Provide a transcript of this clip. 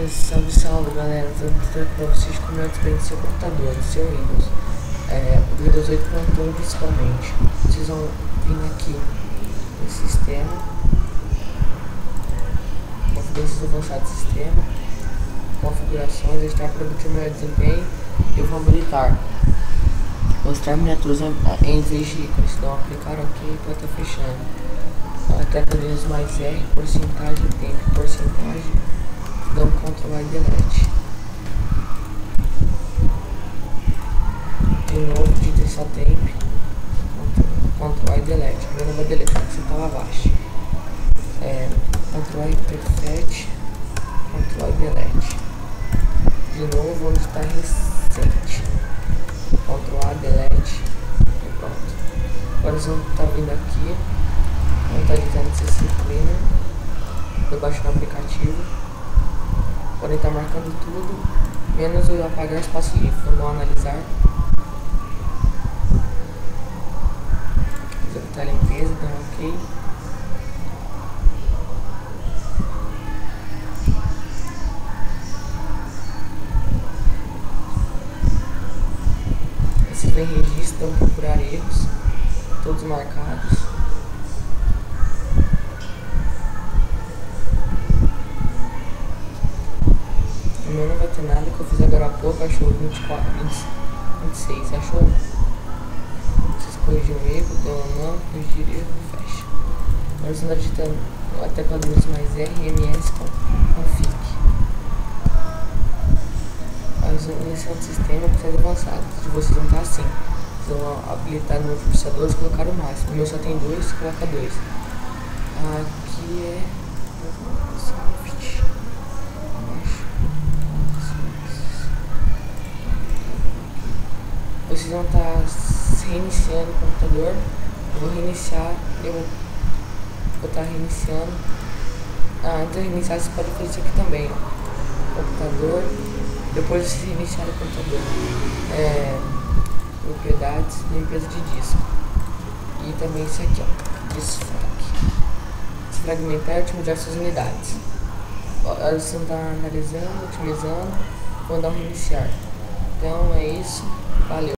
Salve, salve galera, eu vou para vocês como é que seu computador, seu Windows, o Windows 8.1 principalmente. Vocês vão vir aqui no sistema, configurações avançadas do sistema, configurações, estar para obter melhor desempenho. Eu vou habilitar mostrar miniaturas em vez de ícones, então aplicar OK para estar fechando. A tecla mais R, porcentagem, tempo, porcentagem, dá um Ctrl e Delete. De novo, digita só tempo, Ctrl e Delete. Agora não vai deletar, que você estava abaixo. Ctrl e Perfect, Ctrl e Delete. De novo, onde está recente, Ctrl e Delete e pronto. Agora vocês vão estar vindo aqui, vão estar dizendo que você cleaner, eu baixo no aplicativo. Podem estar marcando tudo, menos eu apagar espaço livre. Vamos analisar. Executar a limpeza, dá um OK. Esse vem registro, então procurar erros, todos marcados. O meu não vai ter nada que eu fiz agora há pouco, achou 24, 26, achou? Vocês corrigiram o erro, deu um não, corrigir erro, fecha. Agora você está digitando a tecla mais R, MS, config. Iniciando o sistema com size avançado. Se vocês vão estar assim, vocês vão habilitar no processador e colocar o máximo. O meu só tem 2, coloca 2. Aqui é vocês vão estar reiniciando o computador. Eu vou reiniciar, eu vou estar reiniciando. Antes de reiniciar, você pode fazer isso aqui também, ó. Computador, depois de reiniciar o computador, propriedades, limpeza de disco, e também isso aqui, ó, desfrag, desfragmentar e otimizar suas unidades. Você está analisando, otimizando, vou dar um reiniciar. Então é isso, valeu.